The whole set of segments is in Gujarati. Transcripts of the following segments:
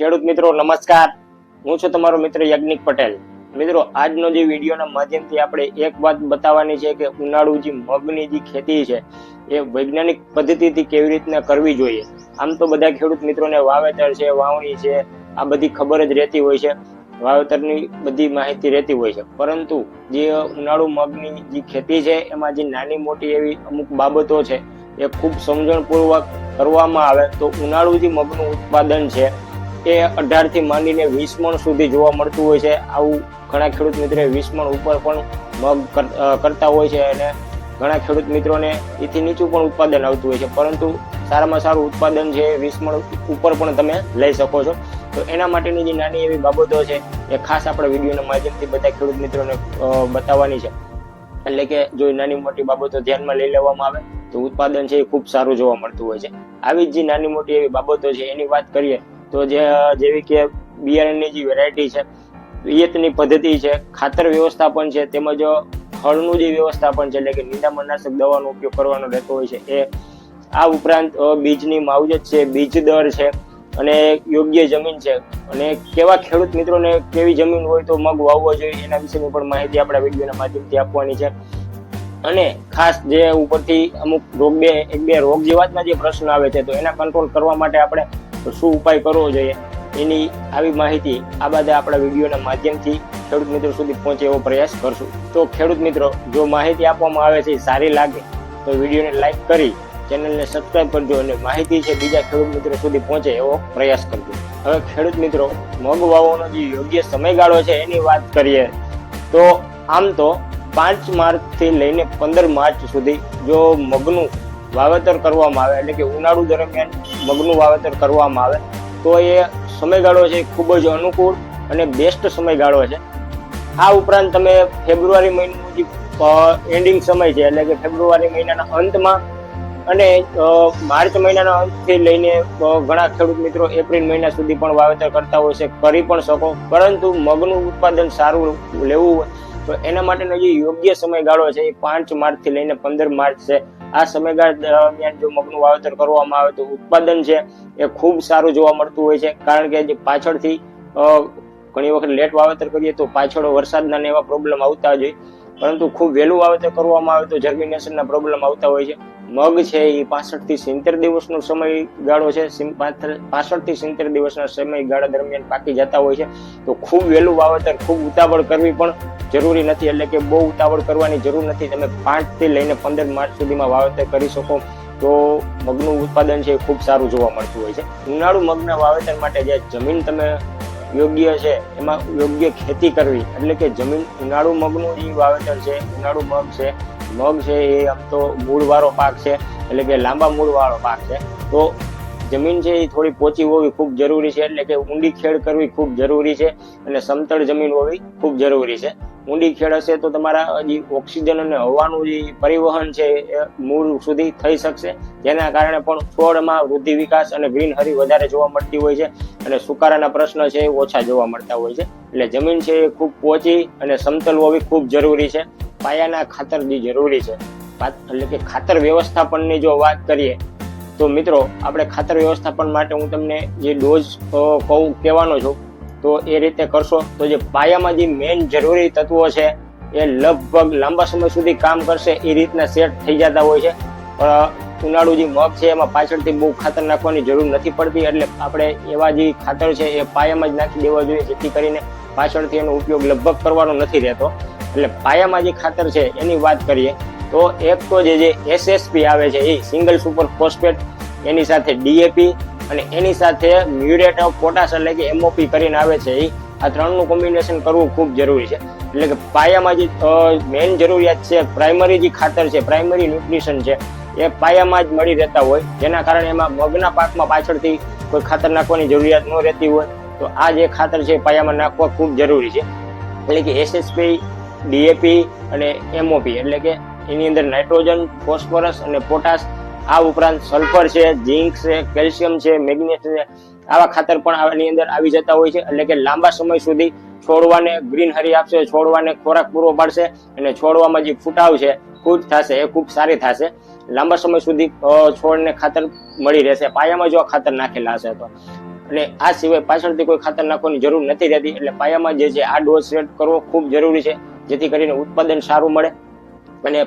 ખેડૂત મિત્રો નમસ્કાર, હું છું તમારો મિત્ર યજ્ઞિક પટેલ. મિત્રો આજનો જે વિડીયોના માધ્યમથી આપણે એક વાત બતાવવાની છે કે ઉનાળુ જે મગની જે ખેતી છે એ વૈજ્ઞાનિક પદ્ધતિથી કેવી રીતના કરવી જોઈએ. આમ તો બધા ખેડૂત મિત્રોને વાવેતર છે, વાવણી છે, આ બધી ખબર જ રહેતી હોય છે, વાવેતરની બધી માહિતી રહેતી હોય છે, પરંતુ જે ઉનાળુ મગની જે ખેતી છે એમાં જે નાની મોટી એવી અમુક બાબતો છે એ ખૂબ સમજણપૂર્વક કરવામાં આવે તો ઉનાળુ જે મગનું ઉત્પાદન છે એ 18 થી માંડીને 20 મણ સુધી જોવા મળતું હોય છે. આવું ઘણા ખેડૂત મિત્રો 20 મણ ઉપર પણ મગ કરતા હોય છે અને ઘણા ખેડૂત મિત્રોને એથી નીચું પણ ઉત્પાદન આવતું હોય છે, પરંતુ સારામાં સારું ઉત્પાદન છે 20 મણ ઉપર પણ તમે લઈ શકો છો. તો એના માટેની જે નાની એવી બાબતો છે એ ખાસ આપણા વિડીયોના માધ્યમથી બધા ખેડૂત મિત્રોને બતાવવાની છે. એટલે કે જો નાની મોટી બાબતો ધ્યાનમાં લઈ લેવામાં આવે તો ઉત્પાદન છે એ ખૂબ સારું જોવા મળતું હોય છે. આવી જ જે નાની મોટી એવી બાબતો છે એની વાત કરીએ તો જેવી કે બિયારણની જે વેરાયટી છે, પિયતની પદ્ધતિ છે, ખાતર વ્યવસ્થાપન છે, તેમજ ખળનું જે વ્યવસ્થાપન છે એટલે કે નિંદામણનાશક દવાનો ઉપયોગ કરવાનો રહેતો હોય છે એ, આ ઉપરાંત બીજની માવજત છે, બીજ દર છે અને યોગ્ય જમીન છે અને કેવા ખેડૂત મિત્રોને કેવી જમીન હોય તો મગ વાવવો જોઈએ એના વિશેની પણ માહિતી આપણા વિડીયોના માધ્યમથી આપવાની છે. અને ખાસ જે ઉપરથી અમુક એક બે રોગ જીવાતના જે પ્રશ્ન આવે છે તો એના કંટ્રોલ કરવા માટે આપણે શું ઉપાય કરવો જોઈએ એની આવી માહિતી આ બધા આપણા વિડીયોના માધ્યમથી ખેડૂત મિત્રો સુધી પહોંચે એવો પ્રયાસ કરશું. તો ખેડૂત મિત્રો, જો માહિતી આપવામાં આવે છે સારી લાગે તો વિડીયોને લાઈક કરી ચેનલને સબસ્ક્રાઇબ કરજો અને માહિતી છે બીજા ખેડૂત મિત્રો સુધી પહોંચે એવો પ્રયાસ કરજો. હવે ખેડૂત મિત્રો, મગ વાવવાનો જે યોગ્ય સમયગાળો છે એની વાત કરીએ તો આમ તો 5 માર્ચથી લઈને 15 માર્ચ સુધી જો મગનું વાવેતર કરવામાં આવે એટલે કે ઉનાળુ દરમિયાન મગનું વાવેતર કરવામાં આવે તો એ સમયગાળો છે ખૂબ જ અનુકૂળ અને બેસ્ટ સમયગાળો છે. આ ઉપરાંત તમે ફેબ્રુઆરી મહિનાનું જે એન્ડિંગ સમય છે એટલે કે ફેબ્રુઆરી મહિનાના અંતમાં અને માર્ચ મહિનાના અંતથી લઈને ઘણા ખેડૂત મિત્રો એપ્રિલ મહિના સુધી પણ વાવેતર કરતા હોય છે, કરી પણ શકો, પરંતુ મગનું ઉત્પાદન સારું લેવું હોય તો એના માટેનો જે યોગ્ય સમયગાળો છે એ 5 માર્ચથી લઈને 15 માર્ચ છે. આ સમયગાળા દરમિયાન જો મગનું વાવેતર કરવામાં આવે તો ઉત્પાદન છે એ ખૂબ સારું જોવા મળતું હોય છે, કારણ કે જે પાછળથી ઘણી વખત લેટ વાવેતર કરીએ તો પાછળ વરસાદના ને એવા પ્રોબ્લેમ આવતા જ હોય, પરંતુ ખૂબ વહેલું વાવેતર કરવામાં આવે તો જર્મિનેશનના પ્રોબ્લેમ આવતા હોય છે. મગ છે એ 65 થી 70 દિવસનો સમયગાળો છે, 65 થી 70 દિવસના સમયગાળા દરમિયાન પાકી જતા હોય છે. તો ખૂબ વહેલું વાવેતર, ખૂબ ઉતાવળ કરવી પણ જરૂરી નથી, એટલે કે બહુ ઉતાવળ કરવાની જરૂર નથી. તમે 5 થી લઈને 15 માર્ચ સુધીમાં વાવેતર કરી શકો તો મગનું ઉત્પાદન છે એ ખૂબ સારું જોવા મળતું હોય છે. ઉનાળુ મગના વાવેતર માટે જે જમીન તમે યોગ્ય છે એમાં યોગ્ય ખેતી કરવી, એટલે કે જમીન ઉનાળુ મગનું જે વાવેતર છે, ઉનાળુ મગ છે એ આમ તો મૂળવાળો પાક છે એટલે કે લાંબા મૂળવાળો પાક છે, તો જમીન છે એ થોડી પોચી હોવી ખૂબ જરૂરી છે, એટલે કે ઊંડી ખેડ કરવી ખૂબ જરૂરી છે અને સમતળ જમીન હોવી ખૂબ જરૂરી છે. ઊંડી ખેડ હશે તો તમારા જે ઓક્સિજન અને હવાનું જે પરિવહન છે એ મૂળ સુધી થઈ શકશે, જેના કારણે પણ છોડમાં વૃદ્ધિ, વિકાસ અને ગ્રીનહરી વધારે જોવા મળતી હોય છે અને સુકારાના પ્રશ્ન છે એ ઓછા જોવા મળતા હોય છે. એટલે જમીન છે એ ખૂબ પોચી અને સમતલ હોવી ખૂબ જરૂરી છે. પાયાના ખાતર જે જરૂરી છે, એટલે કે ખાતર વ્યવસ્થાપનની જો વાત કરીએ તો મિત્રો આપણે ખાતર વ્યવસ્થાપન માટે હું તમને જે ડોઝ કહેવાનો છું તો એ રીતે કરશો તો જે પાયામાં જે મેઇન જરૂરી તત્વો છે એ લગભગ લાંબા સમય સુધી કામ કરશે એ રીતના સેટ થઈ જતા હોય છે. પણ ઉનાળુ જે મગ છે એમાં પાછળથી બહુ ખાતર નાખવાની જરૂર નથી પડતી, એટલે આપણે એવા જે ખાતર છે એ પાયામાં જ નાખી દેવા જોઈએ, જેથી કરીને પાછળથી એનો ઉપયોગ લગભગ કરવાનો નથી રહેતો. એટલે પાયામાં જે ખાતર છે એની વાત કરીએ તો એક તો જે SSP આવે છે એ સિંગલ સુપર ફોસ્ફેટ, એની સાથે DAP અને એની સાથે મ્યુરેટ ઓફ પોટાશ એટલે કે MOP કરીને આવે છે, આ ત્રણનું કોમ્બિનેશન કરવું ખૂબ જરૂરી છે. એટલે કે પાયામાં જે મેઇન જરૂરિયાત છે, પ્રાઇમરી જે ખાતર છે, પ્રાઇમરી ન્યુટ્રિશન છે એ પાયામાં જ મળી રહેતા હોય, જેના કારણે એમાં મગના પાકમાં પાછળથી કોઈ ખાતર નાખવાની જરૂરિયાત ન રહેતી હોય. તો આ જે ખાતર છે પાયામાં નાખવા ખૂબ જરૂરી છે. એટલે કે SSP, DAP અને MOP એટલે કે એની અંદર નાઇટ્રોજન, ફોસ્ફરસ અને પોટાશ, આ ઉપરાંત સલ્ફર છે, ઝીંક છે, કેલ્શિયમ છે, મેગ્નેશિયમ છે, આવા ખાતર પણ આની અંદર આવી જતા હોય છે. એટલે કે લાંબા સમય સુધી છોડવાને ગ્રીનહરી આપશે, છોડવાને ખોરાક પૂરો પાડશે અને છોડવામાં જે ફૂટાવ છે ખૂબ થશે એ ખૂબ સારી થશે. લાંબા સમય સુધી છોડને ખાતર મળી રહેશે પાયામાં જો ખાતર નાખેલા હશે તો. અને આ સિવાય પાછળથી કોઈ ખાતર નાખવાની જરૂર નથી રહેતી. એટલે પાયામાં જે છે આ ડોઝ સેટ કરવો ખૂબ જરૂરી છે, જેથી કરીને ઉત્પાદન સારું મળે અને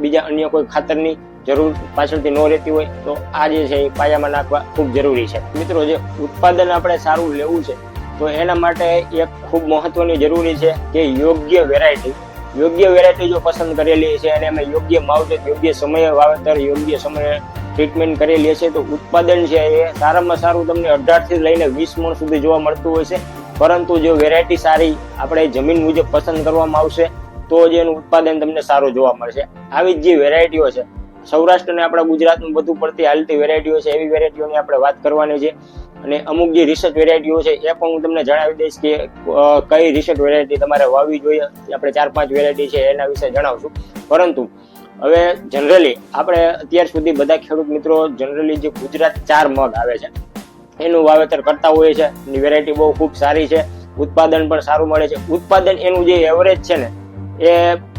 બીજા અન્ય કોઈ ખાતરની જરૂર પાછળથી ન રહેતી હોય તો આ જે છે એ પાયામાં નાખવા ખૂબ જરૂરી છે. મિત્રો, જે ઉત્પાદન આપણે સારું લેવું છે તો એના માટે એક ખૂબ મહત્વની જરૂરી છે કે યોગ્ય વેરાયટી જો પસંદ કરેલી છે અને અમે યોગ્ય માવજત, યોગ્ય સમયે વાવેતર, યોગ્ય સમયે ટ્રીટમેન્ટ કરેલી છે તો ઉત્પાદન છે એ સારામાં સારું તમને 18 થી લઈને 20 મણ સુધી જોવા મળતું હોય છે. પરંતુ જો વેરાયટી સારી આપણે જમીન મુજબ પસંદ કરવામાં આવશે તો જ એનું ઉત્પાદન તમને સારું જોવા મળશે. આવી જ જે વેરાયટીઓ છે, સૌરાષ્ટ્ર અને આપણા ગુજરાતમાં વધુ પડતી હાલતી વેરાયટીઓ છે, એવી વેરાયટીઓની આપણે વાત કરવાની છે. અને અમુક જે રિસર્ચ વેરાયટીઓ છે એ પણ હું તમને જણાવી દઈશ કે કઈ રિસર્ચ વેરાયટી તમારે વાવવી જોઈએ. આપણે 4-5 વેરાયટી છે એના વિશે જણાવશું. પરંતુ હવે જનરલી આપણે અત્યાર સુધી બધા ખેડૂત મિત્રો જનરલી જે ગુજરાત 4 મગ આવે છે એનું વાવેતર કરતા હોય છે. એની વેરાયટી બહુ ખૂબ સારી છે, ઉત્પાદન પણ સારું મળે છે. ઉત્પાદન એનું જે એવરેજ છે ને એ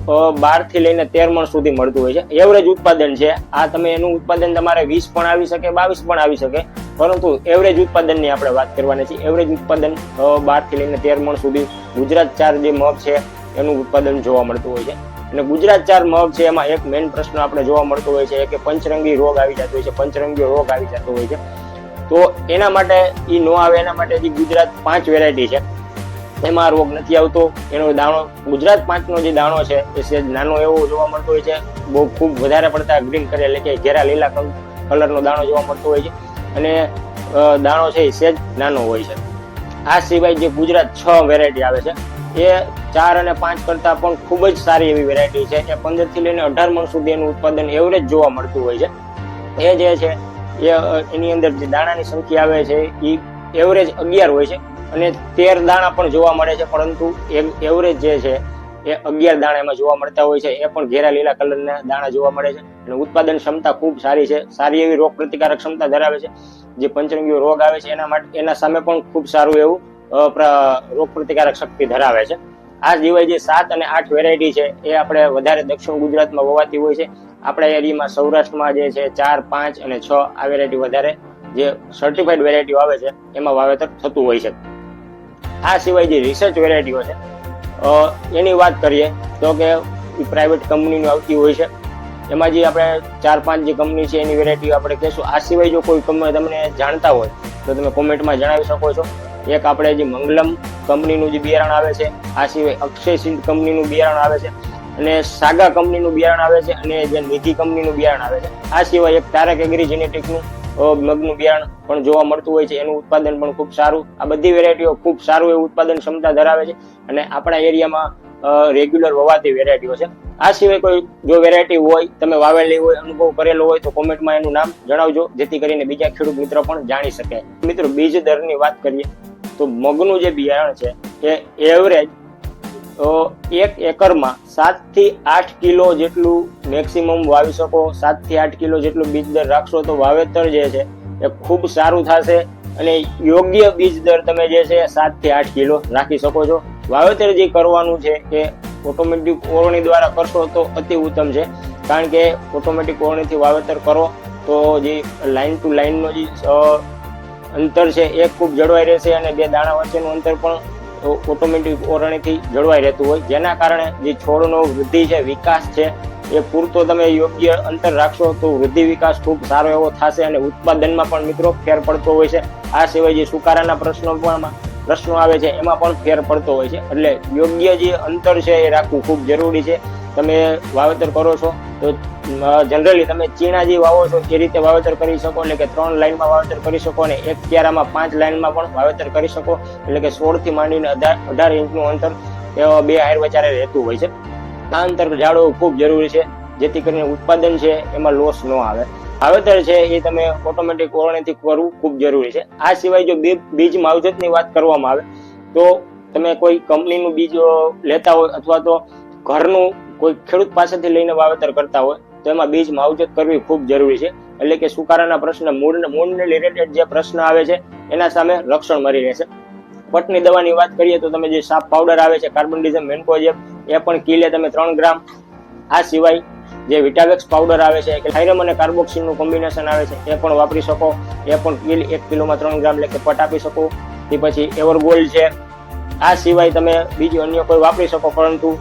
12 થી લઈને 13 મણ સુધી મળતું હોય છે. એવરેજ ઉત્પાદન છે આ. તમે એનું ઉત્પાદન તમારે 20 પણ આવી શકે, 22 પણ આવી શકે, પરંતુ એવરેજ ઉત્પાદનની આપણે વાત કરવાની છે. એવરેજ ઉત્પાદન 12 થી લઈને 13 મણ સુધી ગુજરાત 4 જે મગ છે એનું ઉત્પાદન જોવા મળતું હોય છે. અને ગુજરાત 4 મગ છે એમાં એક મેઇન પ્રશ્ન આપણે જોવા મળતો હોય છે કે પંચરંગી રોગ આવી જતો હોય છે, પંચરંગી રોગ આવી જતો હોય છે. તો એના માટે એ ન આવે એના માટે જે ગુજરાત 5 વેરાયટી છે એમાં રોગ નથી આવતો. એનો દાણો ગુજરાત 5 નો જે દાણો છે એ સેજ નાનો એવો જોવા મળતો હોય છે. બહુ ખૂબ વધારે પડતા ગ્રીન કલર એટલે કે ઘેરા લીલા કલરનો દાણો જોવા મળતો હોય છે અને દાણો છે એ સેજ નાનો હોય છે. આ સિવાય જે ગુજરાત 6 વેરાયટી આવે છે એ 4 અને 5 કરતા પણ ખૂબ જ સારી એવી વેરાયટી છે. એ 15 થી લઈને 18 મણ સુધી એનું ઉત્પાદન એવરેજ જોવા મળતું હોય છે. એ જે છે એની અંદર જે દાણાની સંખ્યા આવે છે એ એવરેજ 11 હોય છે અને 13 દાણા પણ જોવા મળે છે. પરંતુ એવરેજ જે છે એ 11 દાણા એમાં જોવા મળતા હોય છે. એ પણ ઘેરા લીલા કલરના દાણા જોવા મળે છે અને ઉત્પાદન ક્ષમતા ખૂબ સારી છે. સારી એવી રોગ પ્રતિકારક ક્ષમતા ધરાવે છે. જે પંચરંગીઓ રોગ આવે છે એના સામે પણ ખૂબ સારું એવું રોગ પ્રતિકારક શક્તિ ધરાવે છે. આ સિવાય જે 7 અને 8 વેરાયટી છે એ આપણે વધારે દક્ષિણ ગુજરાતમાં વવાતી હોય છે. આપણા એરિયામાં સૌરાષ્ટ્રમાં જે છે 4, 5 અને 6 આ વેરાયટી વધારે જે સર્ટિફાઈડ વેરાયટીઓ આવે છે એમાં વાવેતર થતું હોય છે. આ સિવાય જે રિસર્ચ વેરાયટીઓ છે એની વાત કરીએ તો કે પ્રાઇવેટ કંપનીની આવતી હોય છે. એમાં જે આપણે 4-5 જે કંપની છે એની વેરાયટી આપણે કહેશું. આ સિવાય જો કોઈ તમને જાણતા હોય તો તમે કોમેન્ટમાં જણાવી શકો છો. એક આપણે જે મંગલમ કંપનીનું જે બિયારણ આવે છે, આ સિવાય અક્ષય સિંધ કંપનીનું બિયારણ આવે છે અને સાગા કંપનીનું બિયારણ આવે છે અને જે નિધિ કંપનીનું બિયારણ આવે છે. આ સિવાય એક તારક એગ્રી જેનેટિકનું મગનું બિયારણ પણ જોવા મળતું હોય છે. એનું ઉત્પાદન પણ ખૂબ સારું. આ બધી વેરાયટીઓ ખૂબ સારું એવું ઉત્પાદન ક્ષમતા ધરાવે છે અને આપણા એરિયામાં રેગ્યુલર વવાતી વેરાયટીઓ છે. આ સિવાય કોઈ જો વેરાયટી હોય, તમે વાવેલી હોય, અનુભવ કરેલો હોય તો કોમેન્ટમાં એનું નામ જણાવજો, જેથી કરીને બીજા ખેડૂત મિત્રો પણ જાણી શકે. મિત્રો, બીજ દરની વાત કરીએ તો મગનું જે બિયારણ છે એ એવરેજ 1 એકરમાં 7 થી 8 કિલો જેટલું મેક્સિમમ વાવી શકો. 7 થી 8 કિલો જેટલું બીજ દર રાખશો તો વાવેતર જે છે એ ખૂબ સારું થશે અને યોગ્ય બીજ દર તમે જે છે 7 થી 8 કિલો રાખી શકો છો. વાવેતર જે કરવાનું છે એ ઓટોમેટિક ઓરણી દ્વારા કરશો તો અતિ ઉત્તમ છે, કારણ કે ઓટોમેટિક ઓરણીથી વાવેતર કરો તો જે લાઈન ટુ લાઈનનો જે અંતર છે એ ખૂબ જળવાઈ રહેશે અને બે દાણા વચ્ચેનું અંતર પણ ઓટોમેટિક ઓરણીથી જળવાઈ રહેતું હોય, જેના કારણે જે છોડનો વૃદ્ધિ છે, વિકાસ છે એ પૂરતો તમે યોગ્ય અંતર રાખશો તો વૃદ્ધિ વિકાસ ખૂબ સારો એવો થશે અને ઉત્પાદનમાં પણ મિત્રો ફેર પડતો હોય છે. આ સિવાય જે સુકારાના પ્રશ્નો આવે છે એમાં પણ ફેર પડતો હોય છે. એટલે યોગ્ય જે અંતર છે એ રાખવું ખૂબ જરૂરી છે. તમે વાવેતર કરો છો તો જનરલી તમે ચીણા જે વાવો છો એ રીતે વાવેતર કરી શકો, એટલે કે 3 લાઈનમાં વાવેતર કરી શકો અને એક ક્યારામાં 5 લાઈનમાં પણ વાવેતર કરી શકો. એટલે કે 16 થી માંડીને 18 ઇંચનું અંતર બે હાયર વચારે રહેતું હોય છે. આ અંતર જાળવવું ખૂબ જરૂરી છે, જેથી કરીને ઉત્પાદન છે એમાં લોસ ન આવે. વાવેતર છે એ તમે ઓટોમેટિક ઓરણીથી કરવું ખૂબ જરૂરી છે. આ સિવાય જો બીજ માવજતની વાત કરવામાં આવે તો તમે કોઈ કંપનીનું બીજ લેતા હોય અથવા તો ઘરનું કોઈ ખેડૂત પાસેથી લઈને વાવેતર કરતા હોય તો એમાં બીજ માવજત કરવી ખૂબ જરૂરી છે. એટલે કે સુકારાના પ્રશ્ન, મૂળને રિલેટેડ જે પ્રશ્ન આવે છે એના સામે રક્ષણ મળી રહેશે. પટની દવાની વાત કરીએ તો તમે જે સાપ પાવડર આવે છે કાર્બનડિઝમ મેન્કોજેબ એ પણ કિલે તમે 3 ગ્રામ. આ સિવાય જે વિટાવેક્સ પાવડર આવે છે કે થાઇરમ અને કાર્બોક્સિલનું કોમ્બિનેશન આવે છે એ પણ વાપરી શકો. એ પણ 1 કિલોમાં 3 ગ્રામ લેખે પટ આપી શકો. તે પછી એવરગોલ્ડ છે. આ સિવાય તમે બીજું અન્ય કોઈ વાપરી શકો, પરંતુ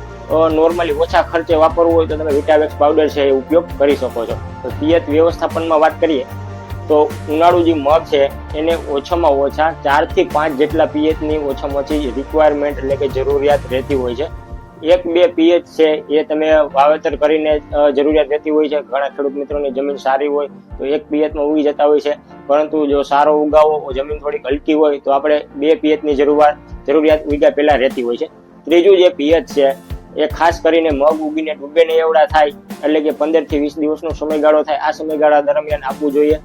નોર્મલી ઓછા ખર્ચે વાપરવું હોય તો તમે વિટાવેક્સ પાવડર છે એ ઉપયોગ કરી શકો છો. તો પિયત વ્યવસ્થાપનમાં વાત કરીએ તો ઉનાળુ જે મગ છે એને ઓછામાં ઓછા 4 થી 5 જેટલા પિયતની ઓછામાં ઓછી રિક્વાયરમેન્ટ એટલે કે જરૂરિયાત રહેતી હોય છે. 1-2 પિયત છે એ તમે વાવેતર કરીને જરૂરિયાત રહેતી હોય છે. ઘણા ખેડૂત મિત્રોની જમીન સારી હોય તો 1 પિયતમાં ઉગી જતા હોય છે, પરંતુ જો સારો ઉગાવો જમીન થોડીક હલકી હોય તો આપણે 2 પિયતની જરૂરિયાત ઉગ્યા પહેલા રહેતી હોય છે. ત્રીજું જે પિયત છે એ ખાસ કરીને મગ ઉગીને ડૂબે નહીં એવડા થાય એટલે કે 15 થી 20 દિવસનો સમયગાળો થાય, આ સમયગાળા દરમિયાન આપવું જોઈએ.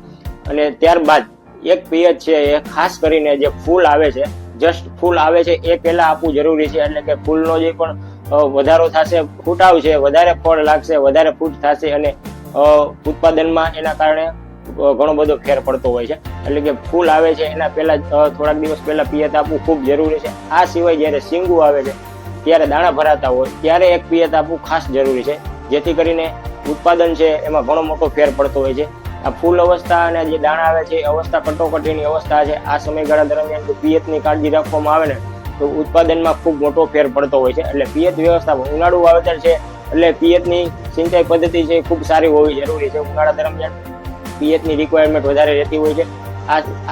અને ત્યારબાદ 1 પિયત છે એ ખાસ કરીને જે ફૂલ આવે છે, જસ્ટ ફૂલ આવે છે એ પહેલા આપવું જરૂરી છે. એટલે કે ફૂલનો જે પણ વધારો થશે, ફૂટાવ છે, વધારે ફળ લાગશે, વધારે ફૂટ થશે અને ઉત્પાદનમાં એના કારણે ઘણો બધો ફેર પડતો હોય છે. એટલે કે ફૂલ આવે છે એના પહેલા થોડાક દિવસ પહેલા પિયત આપવું ખૂબ જરૂરી છે. આ સિવાય જ્યારે શીંગું આવે છે ત્યારે દાણા ભરાતા હોય ત્યારે 1 પિયત આપવું ખાસ જરૂરી છે, જેથી કરીને ઉત્પાદન છે એમાં ઘણો મોટો ફેર પડતો હોય છે. આ ફૂલ અવસ્થા અને જે દાણા આવે છે એ અવસ્થા કટોકટીની અવસ્થા છે. આ સમયગાળા દરમિયાન જો પિયતની કાળજી રાખવામાં આવે ને તો ઉત્પાદનમાં ખૂબ મોટો ફેર પડતો હોય છે. એટલે પિયત વ્યવસ્થા ઉનાળુ વાવેતર છે એટલે પિયતની સિંચાઈ પદ્ધતિ છે ખૂબ સારી હોવી જરૂરી છે. ઉનાળા દરમિયાન પિયતની રિક્વાયરમેન્ટ વધારે રહેતી હોય છે.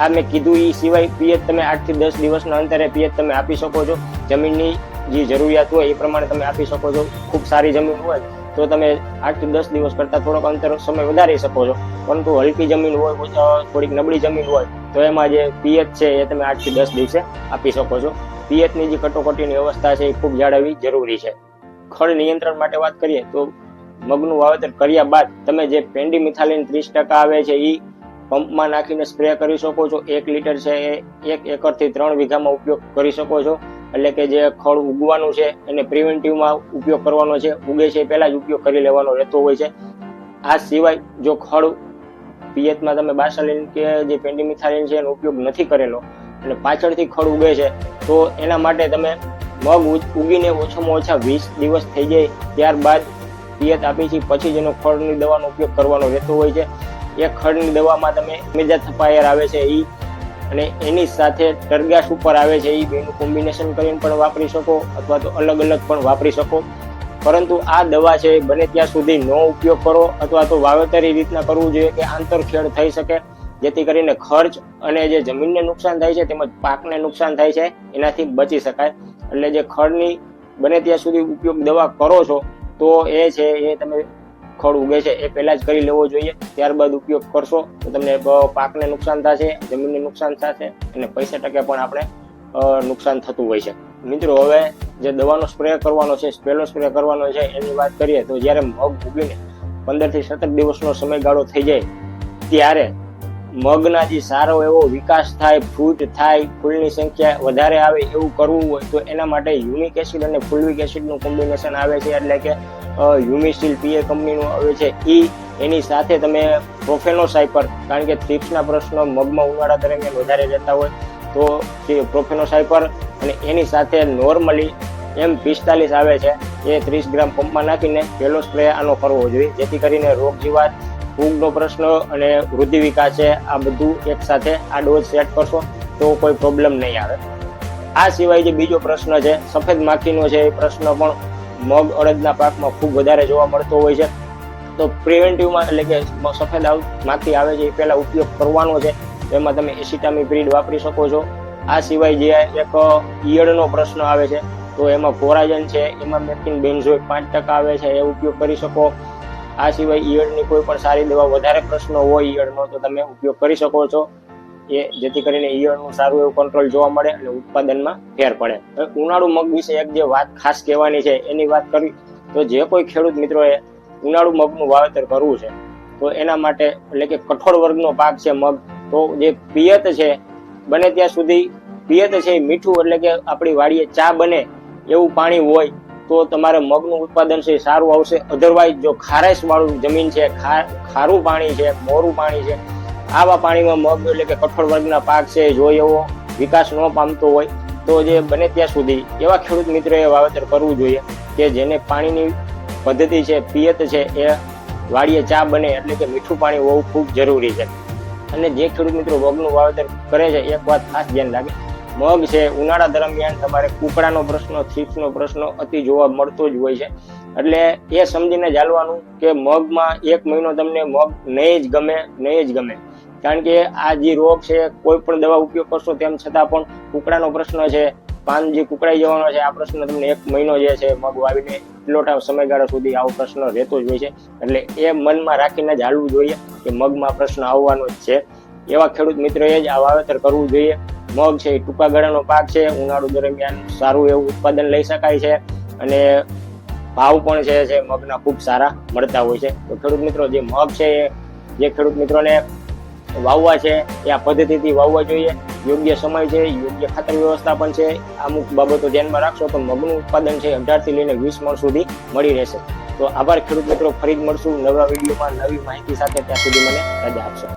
આ મેં કીધું એ સિવાય પિયત તમે 8 થી 10 દિવસના અંતરે પિયત તમે આપી શકો છો. જમીનની જે જરૂરિયાત હોય એ પ્રમાણે તમે આપી શકો છો. ખૂબ સારી જમીન હોય તો તમે 8 થી 10 દિવસ કરતા થોડોક અંતર સમય વધારી શકો છો, પરંતુ હલકી જમીન હોય, થોડીક નબળી જમીન હોય તો એમાં જે પિયત છે એ તમે 8 થી 10 દિવસે આપી શકો છો. પિયતની જે કટોકટીની અવસ્થા છે એ ખૂબ જાળવવી જરૂરી છે. ખડ નિયંત્રણ માટે વાત કરીએ તો મગનું વાવેતર કર્યા બાદ તમે જે પેન્ડીમિથાલિન 30% આવે છે એ પંપમાં નાખીને સ્પ્રે કરી શકો છો. 1 લીટર છે એ 1 એકરથી 3 વીઘામાં ઉપયોગ કરી શકો છો. એટલે કે જે ખડ ઉગવાનું છે એને પ્રિવેન્ટિવમાં ઉપયોગ કરવાનો છે, ઉગે છે પહેલા જ ઉપયોગ કરી લેવાનો રહેતો હોય છે. આ સિવાય જો ખડ પિયતમાં તમે બાર્સાલિન કે જે પેન્ડીમિથાલિન છે એનો ઉપયોગ નથી કરેલો અને પાછળથી ખડ ઉગે છે તો એના માટે તમે મગ ઉગીને ઓછામાં ઓછા 20 દિવસ થઈ જાય ત્યારબાદ પિયત આપી છે, પછી જ એનો ખડની દવાનો ઉપયોગ કરવાનો રહેતો હોય છે. એ ખડની દવામાં તમે મેજાથપાયર આવે છે એ અને એની સાથે ટરગાસ ઉપર આવે છે એ બેનું કોમ્બિનેશન કરીને પણ વાપરી શકો અથવા તો અલગ અલગ પણ વાપરી શકો. પરંતુ આ દવા છે બને ત્યાં સુધી નો ઉપયોગ કરો અથવા તો વાવેતર એ રીતના કરવું જોઈએ કે આંતરખેડ થઈ શકે, જેથી કરીને ખર્ચ અને જે જમીનને નુકસાન થાય છે તેમજ પાકને નુકસાન થાય છે એનાથી બચી શકાય. એટલે જે ખડની બને ત્યાં સુધી ઉપયોગ દવા કરો છો તો એ છે એ તમે ખડ ઉગે છે એ પહેલા જ કરી લેવો જોઈએ. ત્યારબાદ ઉપયોગ કરશો તો તમને પાકને નુકસાન થશે, જમીનને નુકસાન થશે અને પૈસા ટકે પણ આપણે નુકસાન થતું હોય છે. મિત્રો હવે જે દવાનો સ્પ્રે કરવાનો છે, પહેલો સ્પ્રે કરવાનો છે એની વાત કરીએ તો જ્યારે મગ ઉગીને 15 થી 17 દિવસનો સમયગાળો થઈ જાય ત્યારે મગના જે સારો એવો વિકાસ થાય, ફૂટ થાય, ફૂલની સંખ્યા વધારે આવે એવું કરવું હોય તો એના માટે યુમિક એસિડ અને ફુલ્વિક એસિડનું કોમ્બિનેશન આવે છે. એટલે કે હ્યુમિસ્ટીલ પીએ કંપનીનું આવે છે એની સાથે તમે પ્રોફેનોસાયપર, કારણ કે થ્રિપ્સના પ્રશ્નો મગમાં ઉનાળા દરમિયાન વધારે રહેતા હોય તો તે પ્રોફેનોસાયપર અને એની સાથે નોર્મલી M45 આવે છે એ 30 ગ્રામ પંપમાં નાખીને પહેલો સ્પ્રે આનો કરવો જોઈએ, જેથી કરીને રોગ જીવાત, ફૂગનો પ્રશ્ન અને વૃદ્ધિ વિકાસ છે આ બધું એક સાથે આ ડોઝ સેટ કરશો તો કોઈ પ્રોબ્લેમ નહીં આવે. આ સિવાય જે બીજો પ્રશ્ન છે સફેદ માખીનો છે, એ પ્રશ્ન પણ મગ અડદના પાકમાં ખૂબ વધારે જોવા મળતો હોય છે. તો પ્રિવેન્ટિવમાં એટલે કે સફેદ માખી આવે છે એ પહેલા ઉપયોગ કરવાનો છે, તો એમાં તમે એસિટામિપ્રિડ વાપરી શકો છો. આ સિવાય જે એક ઈયળનો પ્રશ્ન આવે છે તો એમાં કોરાજન છે, એમાં મેથિન બેન્ઝોઇક 5% આવે છે એ ઉપયોગ કરી શકો. આ સિવાય ઈયળની કોઈ પણ સારી દવા વધારે પ્રશ્નો હોય ઈયળનો તો તમે ઉપયોગ કરી શકો છો, જેથી કરીને ઈયળનું સારું એવું કંટ્રોલ જોવા મળે અને ઉત્પાદનમાં ફેર પડે. ઉનાળુ મગ વિશે એક જે વાત ખાસ કહેવાની છે એની વાત કરી તો જે કોઈ ખેડૂત મિત્રોએ ઉનાળુ મગનું વાવેતર કરવું છે તો એના માટે એટલે કે કઠોળ વર્ગનો પાક છે મગ, તો જે પિયત છે બને ત્યાં સુધી પિયત છે મીઠું એટલે કે આપણી વાડીએ ચા બને એવું પાણી હોય તો તમારે મગનું ઉત્પાદન છે સારું આવશે. અધરવાઇઝ જો ખારાશ વાળું જમીન છે, ખારું પાણી છે, મોરું પાણી છે, આવા પાણીમાં મગ એટલે કે કઠોળ વર્ગના પાક છે જો એવો વિકાસ ન પામતો હોય તો જે બને ત્યાં સુધી એવા ખેડૂત મિત્રોએ વાવેતર કરવું જોઈએ કે જેને પાણીની પદ્ધતિ છે, પિયત છે એ વાડીએ ચા બને એટલે કે મીઠું પાણી હોવું ખૂબ જરૂરી છે. અને જે ખેડૂત મિત્રો મગનું વાવેતર કરે છે એક વાત ખાસ ધ્યાન રાખે, મગ છે ઉનાળા દરમિયાન તમારે કુકડાનો પ્રશ્ન, થીપ્સનો પ્રશ્ન અતિ જોવા મળતો જ હોય છે. એટલે એ સમજીને ચાલવાનું કે મગમાં 1 મહિનો તમને મગ નહીં જ ગમે. કારણ કે આ જે રોગ છે કોઈ પણ દવા ઉપયોગ કરશો તેમ છતાં પણ કુકડાનો પ્રશ્ન છે, પાન જે કુકડાઈ જવાનો છે, આ પ્રશ્ન તમને 1 મહિનો જે છે મગ વાવીને એટલો સમયગાળા સુધી આવો પ્રશ્ન રહેતો જ હોય છે. એટલે એ મનમાં રાખીને જ હાલવું જોઈએ કે મગમાં પ્રશ્ન આવવાનો જ છે. એવા ખેડૂત મિત્રોએ જ આ વાવેતર કરવું જોઈએ. મગ છે એ ટૂંકા ગાળાનો પાક છે, ઉનાળુ દરમિયાન સારું એવું ઉત્પાદન લઈ શકાય છે અને ભાવ પણ છે મગના ખૂબ સારા મળતા હોય છે. તો ખેડૂત મિત્રો જે મગ છે જે ખેડૂત મિત્રોને વાવવા છે એ આ પદ્ધતિથી વાવવા જોઈએ. યોગ્ય સમય છે, યોગ્ય ખાતર વ્યવસ્થા પણ છે, અમુક બાબતો ધ્યાનમાં રાખશો તો મગનું ઉત્પાદન છે 18 થી લઈને 20 મણ સુધી મળી રહેશે. તો આભાર ખેડૂત મિત્રો, ફરી જ મળશું નવા વિડીયોમાં નવી માહિતી સાથે. ત્યાં સુધી મને રજા આપશો.